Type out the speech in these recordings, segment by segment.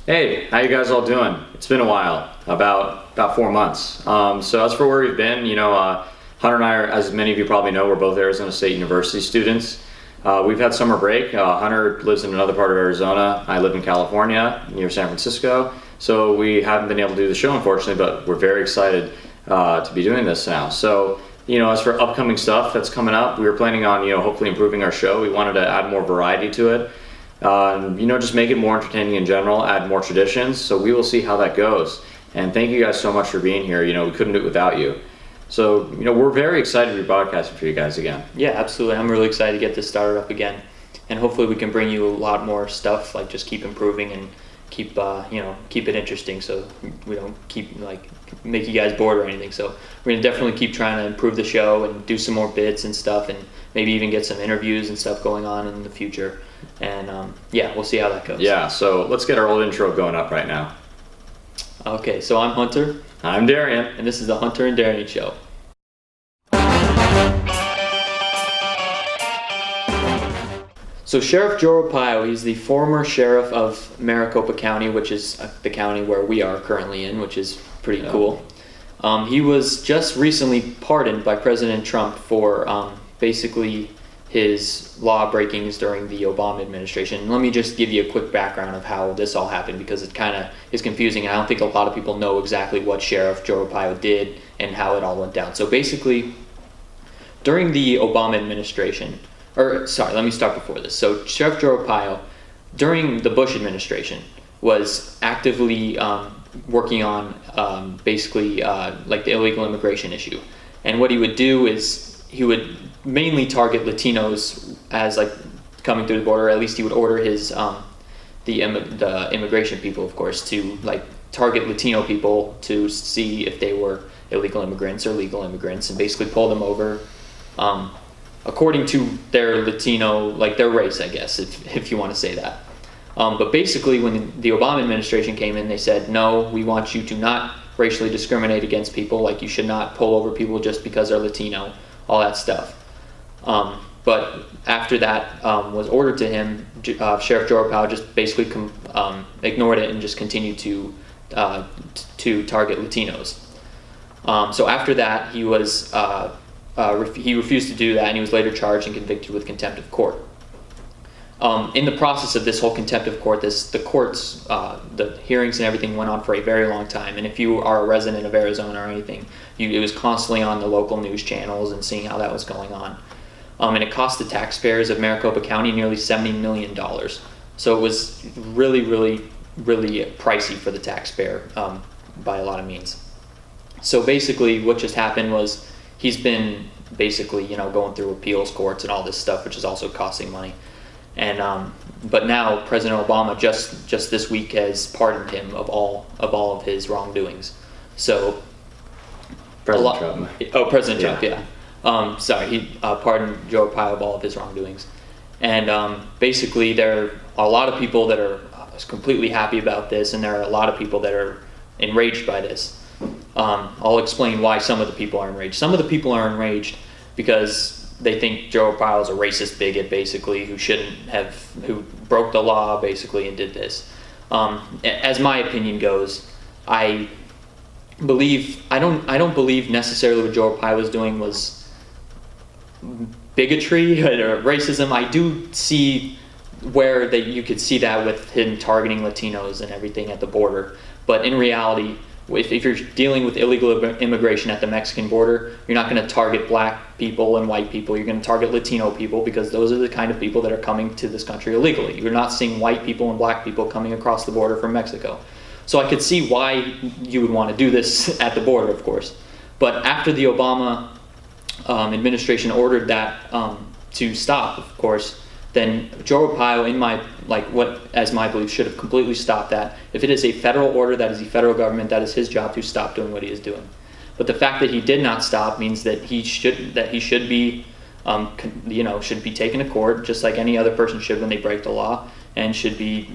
Hey, how you guys all doing? It's been a while, about 4 months. So as for where we've been, Hunter and I are, as many of you probably know, we're both Arizona State University students. We've had summer break. Hunter lives in another part of Arizona. I live in California, near San Francisco. So we haven't been able to do the show, unfortunately, but we're very excited to be doing this now. So, as for upcoming stuff that's coming up, we were planning on, hopefully improving our show. We wanted to add more variety to it. Just make it more entertaining in general, add more traditions. So we will see how that goes. And thank you guys so much for being here. We couldn't do it without you. So, we're very excited to be broadcasting for you guys again. Yeah, absolutely. I'm really excited to get this started up again. And hopefully we can bring you a lot more stuff, like just keep improving and keep it interesting so we don't keep make you guys bored or anything. So we're going to definitely keep trying to improve the show and do some more bits and stuff, and maybe even get some interviews and stuff going on in the future. And we'll see how that goes. Yeah, so let's get our old intro going up right now. Okay, so I'm Hunter. I'm Darian. And this is the Hunter and Darian Show. So Sheriff Joe Arpaio, he's the former sheriff of Maricopa County, which is the county where we are currently in, which is pretty cool. He was just recently pardoned by President Trump for basically his law breakings during the Obama administration. Let me just give you a quick background of how this all happened, because it kind of is confusing. I don't think a lot of people know exactly what Sheriff Joe Arpaio did and how it all went down. So basically, during the Obama administration, let me start before this. So Sheriff Joe Arpaio, during the Bush administration, was actively working on the illegal immigration issue. And what he would do is he would mainly target Latinos as coming through the border. At least he would order his the immigration people, of course, to target Latino people to see if they were illegal immigrants or legal immigrants, and basically pull them over according to their Latino, their race, I guess, if you want to say that. But basically, when the Obama administration came in, they said, no, we want you to not racially discriminate against people. You should not pull over people just because they're Latino, all that stuff. But after that was ordered to him, Sheriff Joe Arpaio just basically ignored it and just continued to target Latinos. So after that, he refused to do that, and he was later charged and convicted with contempt of court. In the process of this whole contempt of court, the hearings and everything went on for a very long time. And if you are a resident of Arizona or anything, it was constantly on the local news channels and seeing how that was going on. And it cost the taxpayers of Maricopa County nearly $70 million. So it was really, really, really pricey for the taxpayer by a lot of means. So basically what just happened was he's been basically, going through appeals courts and all this stuff, which is also costing money. And but now President Obama just this week has pardoned him of all of his wrongdoings. So President Trump. Oh, President Trump, yeah. He pardoned Joe Arpaio of all of his wrongdoings. And basically there are a lot of people that are completely happy about this, and there are a lot of people that are enraged by this. I'll explain why some of the people are enraged. Some of the people are enraged because they think Joe Arpaio is a racist bigot, basically, who broke the law, basically, and did this. As my opinion goes, I don't believe necessarily what Joe Arpaio was doing was bigotry or racism. I do see where you could see that with him targeting Latinos and everything at the border, but in reality, if you're dealing with illegal immigration at the Mexican border, you're not going to target black people and white people. You're going to target Latino people, because those are the kind of people that are coming to this country illegally. You're not seeing white people and black people coming across the border from Mexico. So I could see why you would want to do this at the border, of course. But after the Obama administration ordered that to stop, of course, then Joe Arpaio, as my belief, should have completely stopped that. If it is a federal order, that is the federal government, that is his job to stop doing what he is doing. But the fact that he did not stop means that he should be taken to court just like any other person should when they break the law, and should be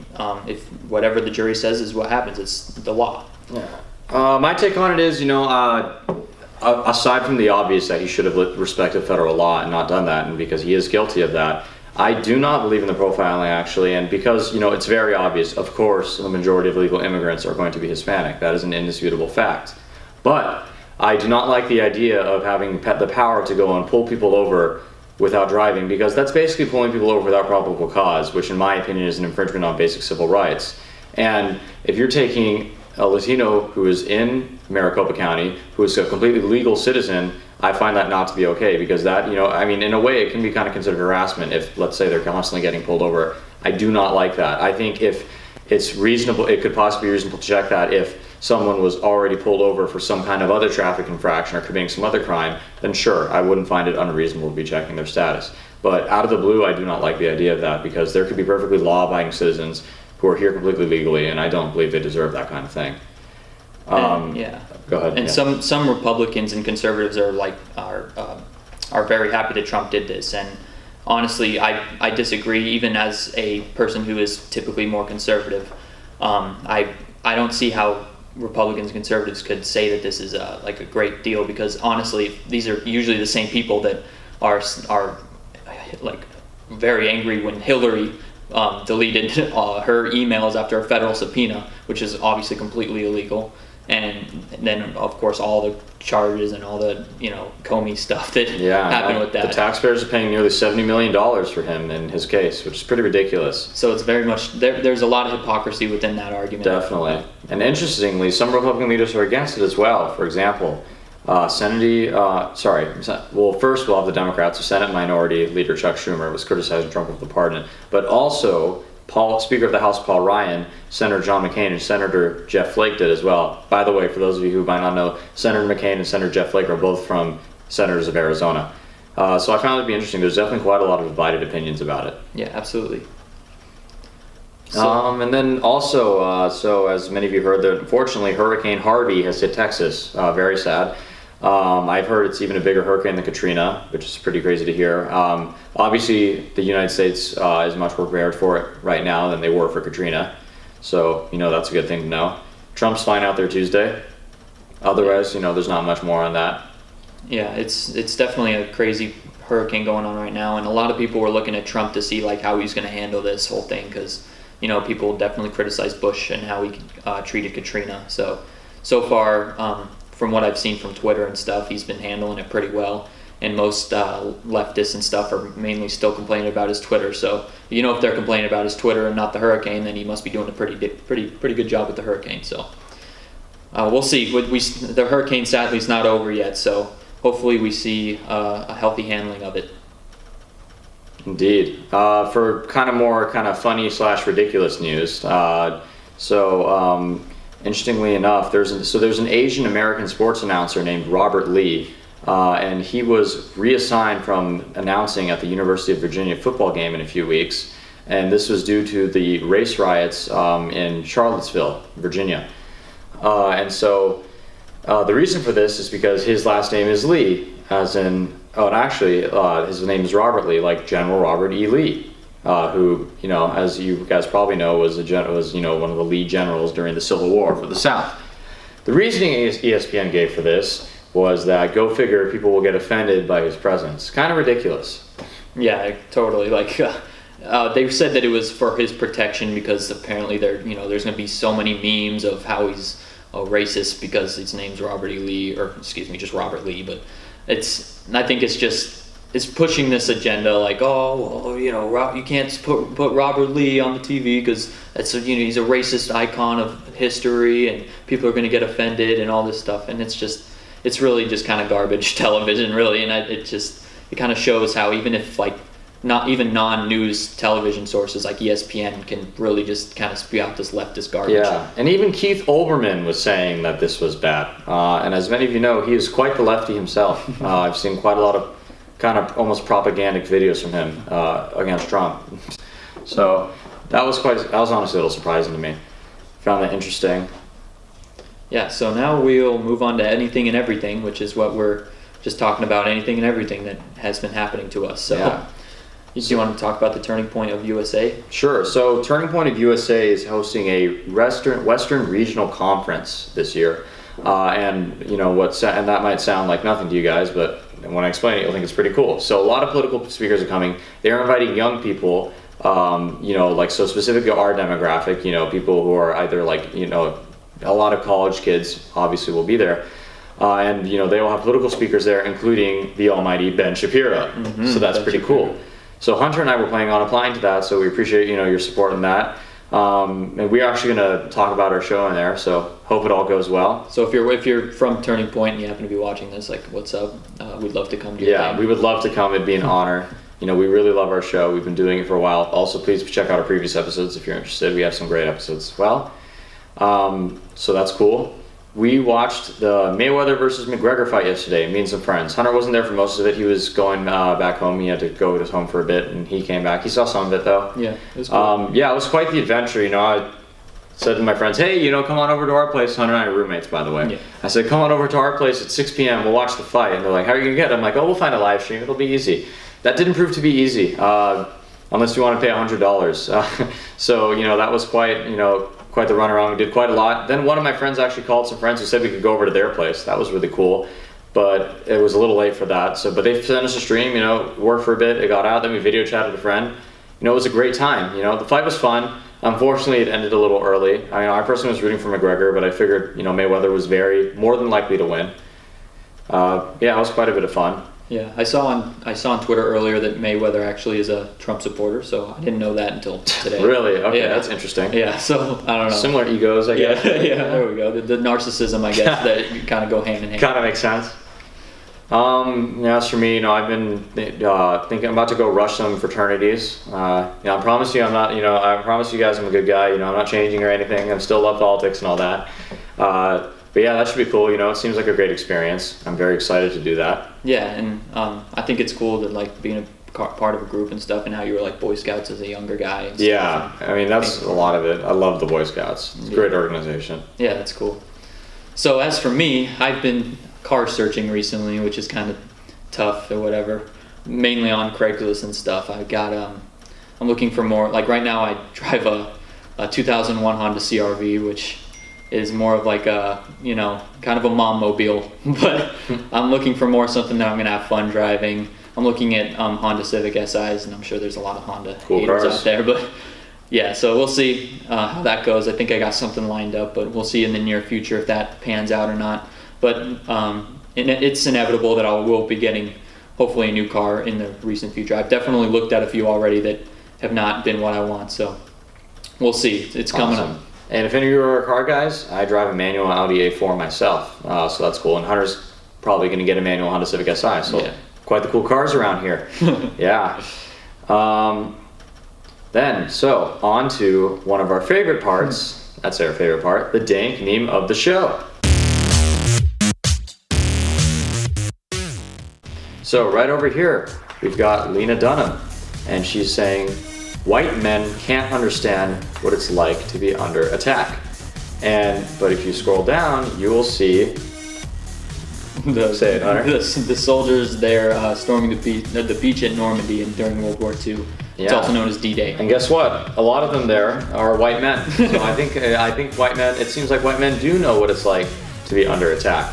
if whatever the jury says is what happens. It's the law. Yeah. My take on it is, aside from the obvious that he should have respected federal law and not done that, and because he is guilty of that, I do not believe in the profiling, actually, and because, it's very obvious, of course, the majority of illegal immigrants are going to be Hispanic. That is an indisputable fact. But I do not like the idea of having the power to go and pull people over without driving, because that's basically pulling people over without probable cause, which in my opinion is an infringement on basic civil rights. And if you're taking a Latino who is in Maricopa County, who is a completely legal citizen, I find that not to be okay, because that, in a way it can be kind of considered harassment if, let's say, they're constantly getting pulled over. I do not like that. I think if it's reasonable, it could possibly be reasonable to check that if someone was already pulled over for some kind of other traffic infraction or committing some other crime, then sure, I wouldn't find it unreasonable to be checking their status. But out of the blue, I do not like the idea of that, because there could be perfectly law-abiding citizens who are here completely legally, and I don't believe they deserve that kind of thing. Go ahead. And some Republicans and conservatives are very happy that Trump did this, and honestly, I disagree. Even as a person who is typically more conservative, I don't see how Republicans and conservatives could say that this is a great deal, because honestly, these are usually the same people that are like very angry when Hillary deleted her emails after a federal subpoena, which is obviously completely illegal. And then, of course, all the charges and all the, Comey stuff that happened with that. The taxpayers are paying nearly $70 million for him in his case, which is pretty ridiculous. So it's very much, there's a lot of hypocrisy within that argument. Definitely. And interestingly, some Republican leaders are against it as well. For example, first we'll have the Democrats. The Senate Minority Leader Chuck Schumer was criticizing Trump of the pardon, but also Speaker of the House Paul Ryan, Senator John McCain, and Senator Jeff Flake did as well. By the way, for those of you who might not know, Senator McCain and Senator Jeff Flake are both from senators of Arizona. So I found it to be interesting. There's definitely quite a lot of divided opinions about it. Yeah, absolutely. And then also, so as many of you heard, that unfortunately Hurricane Harvey has hit Texas. Very sad. I've heard it's even a bigger hurricane than Katrina, which is pretty crazy to hear. Obviously, the United States is much more prepared for it right now than they were for Katrina. So, that's a good thing to know. Trump's flying out there Tuesday. Otherwise, there's not much more on that. Yeah, it's definitely a crazy hurricane going on right now, and a lot of people were looking at Trump to see how he's going to handle this whole thing, because people definitely criticize Bush and how he treated Katrina. So far, from what I've seen from Twitter and stuff, he's been handling it pretty well. And most leftists and stuff are mainly still complaining about his Twitter. So if they're complaining about his Twitter and not the hurricane, then he must be doing a pretty good job with the hurricane. So we'll see. The hurricane sadly is not over yet. So hopefully we see a healthy handling of it. Indeed. For more funny / ridiculous news. Interestingly enough, there's an Asian American sports announcer named Robert Lee, and he was reassigned from announcing at the University of Virginia football game in a few weeks, and this was due to the race riots in Charlottesville, Virginia. The reason for this is because his last name is Lee, his name is Robert Lee, like General Robert E. Lee. Who, as you guys probably know, was one of the lead generals during the Civil War for the South. The reasoning ESPN gave for this was that, go figure, people will get offended by his presence. Kind of ridiculous. Yeah, totally. They said that it was for his protection, because apparently there's going to be so many memes of how he's a racist because his name's Robert E. Lee, or excuse me, just Robert Lee. But I think it's pushing this agenda, you can't put Robert Lee on the TV because he's a racist icon of history, and people are going to get offended and all this stuff, and it's really just kind of garbage television, really, and it kind of shows how even if not even non-news television sources like ESPN can really just kind of spew out this leftist garbage. Yeah, and even Keith Olbermann was saying that this was bad, and as many of you know, he is quite the lefty himself. I've seen quite a lot of kind of almost propagandic videos from him against Trump. So that was honestly a little surprising to me. Found that interesting. Yeah, so now we'll move on to anything and everything, which is what we're just talking about, anything and everything that has been happening to us. So yeah. Do you want to talk about the Turning Point of USA? Sure. So Turning Point of USA is hosting a Western Regional Conference this year. And that might sound like nothing to you guys, but and when I explain it, you'll think it's pretty cool. So a lot of political speakers are coming. They're inviting young people, like, so specific to our demographic, people who are either like, a lot of college kids obviously will be there. And they will have political speakers there, including the almighty Ben Shapiro. So that's pretty cool. So Hunter and I were planning on applying to that, so we appreciate your support in that. And we're actually going to talk about our show in there, so hope it all goes well. So if you're from Turning Point and you happen to be watching this, like, what's up? We'd love to come to your thing. We would love to come. It'd be an honor. We really love our show. We've been doing it for a while. Also, please check out our previous episodes if you're interested. We have some great episodes as well. So that's cool. We watched the Mayweather versus McGregor fight yesterday, me and some friends. Hunter wasn't there for most of it. He was going back home. He had to go to his home for a bit, and he came back. He saw some of it, though. Yeah, it was cool. It was quite the adventure. I said to my friends, hey, come on over to our place. Hunter and I are roommates, by the way. Yeah. I said, come on over to our place at 6 p.m. We'll watch the fight. And they're like, how are you going to get it? I'm like, we'll find a live stream. It'll be easy. That didn't prove to be easy, unless you want to pay $100. So, that was quite the runaround. We did quite a lot. Then one of my friends actually called some friends who said we could go over to their place. That was really cool, but it was a little late for that. But they sent us a stream, worked for a bit, it got out, then we video chatted a friend. It was a great time. The fight was fun. Unfortunately, it ended a little early. I personally was rooting for McGregor, but I figured, Mayweather was more than likely to win. It was quite a bit of fun. Yeah, I saw on Twitter earlier that Mayweather actually is a Trump supporter, so I didn't know that until today. Really? Okay, yeah. That's interesting. Yeah, so I don't know. Similar egos, I guess. Yeah, there we go. The narcissism, I guess, that kind of go hand in hand. Kind of makes sense. As for me, I've been thinking I'm about to go rush some fraternities. I promise you I'm not, I promise you guys I'm a good guy. I'm not changing or anything. I still love politics and all that. But yeah, that should be cool. It seems like a great experience. I'm very excited to do that. Yeah, and I think it's cool that, like, being a part of a group and stuff, and how you were like Boy Scouts as a younger guy. And yeah, stuff. That's a lot of it. I love the Boy Scouts. It's a great organization. Yeah, that's cool. So as for me, I've been car searching recently, which is kind of tough or whatever. Mainly on Craigslist and stuff. I'm looking for more. Like right now, I drive a 2001 Honda CR-V, which is more of like a, kind of a mom mobile, but I'm looking for something that I'm gonna have fun driving. I'm looking at Honda Civic SIs, and I'm sure there's a lot of Honda haters out there, but yeah, so we'll see how that goes. I think I got something lined up, but we'll see in the near future if that pans out or not. But it's inevitable that I will be getting hopefully a new car in the recent future. I've definitely looked at a few already that have not been what I want, so we'll see. It's coming up. And if any of you are car guys, I drive a manual Audi A4 myself, so that's cool. And Hunter's probably going to get a manual Honda Civic Si, so quite the cool cars around here. Yeah. So on to one of our favorite parts. That's our favorite part, the dank meme of the show. So right over here, we've got Lena Dunham, and she's saying, white men can't understand what it's like to be under attack. But if you scroll down, you will see say it, Hunter. The soldiers there storming the beach at Normandy during World War II. Yeah. It's also known as D-Day. And guess what? A lot of them there are white men. So I think white men. It seems like white men do know what it's like to be under attack.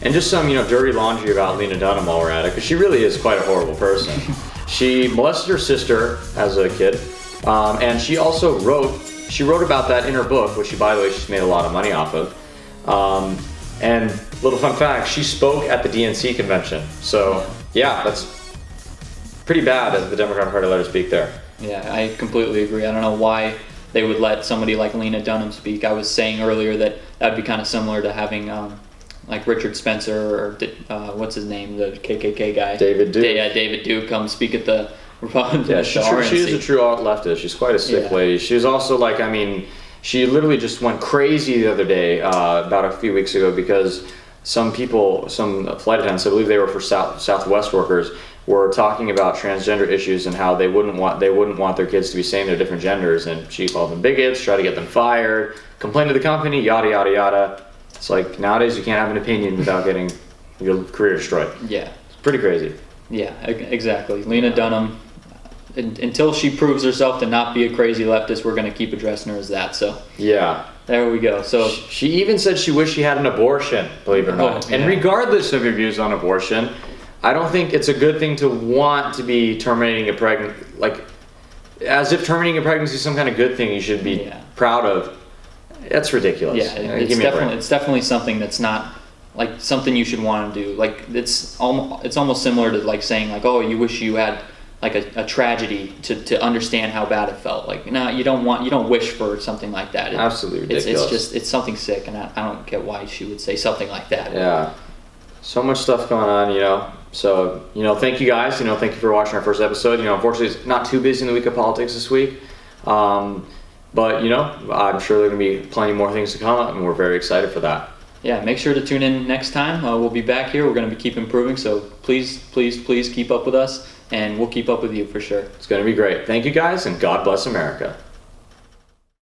And just some, dirty laundry about Lena Dunham while we're at it, because she really is quite a horrible person. She molested her sister as a kid, and she also wrote about that in her book, which by the way, she's made a lot of money off of. And little fun fact, she spoke at the DNC convention. So yeah, that's pretty bad as the Democrat Party let her speak there. Yeah, I completely agree. I don't know why they would let somebody like Lena Dunham speak. I was saying earlier that would be kind of similar to having like Richard Spencer or what's his name, the KKK guy, David Duke. David Duke come speak at the Republican. Yeah, she is a true alt leftist. She's quite a sick lady. She was also like, she literally just went crazy the other day, about a few weeks ago, because some flight attendants, I believe they were for Southwest workers, were talking about transgender issues and how they wouldn't want their kids to be saying they're different genders, and she called them bigots, tried to get them fired, complained to the company, yada yada yada. It's like nowadays you can't have an opinion without getting your career destroyed. Yeah, it's pretty crazy. Yeah, exactly. Lena Dunham, until she proves herself to not be a crazy leftist, we're going to keep addressing her as that. So Yeah. there we go. So She even said she wished she had an abortion, believe it or not. Oh, And yeah. regardless of your views on abortion, I don't think it's a good thing to want to be terminating a pregnancy, like, as if terminating a pregnancy is some kind of good thing you should be Yeah. proud of. That's ridiculous. yeah, Give me a break. it's definitely something that's not like something you should want to do. Like it's almost similar to like saying like, oh, you wish you had like a tragedy to understand how bad it felt. Like, no, you don't wish for something like that. Absolutely ridiculous. It's something sick, and I don't get why she would say something like that. Yeah. So much stuff going on, So, thank you guys. Thank you for watching our first episode. Unfortunately, it's not too busy in the week of politics this week. But, I'm sure there are going to be plenty more things to come, and we're very excited for that. Yeah, make sure to tune in next time. We'll be back here. We're going to keep improving, so please keep up with us, and we'll keep up with you for sure. It's going to be great. Thank you guys, and God bless America.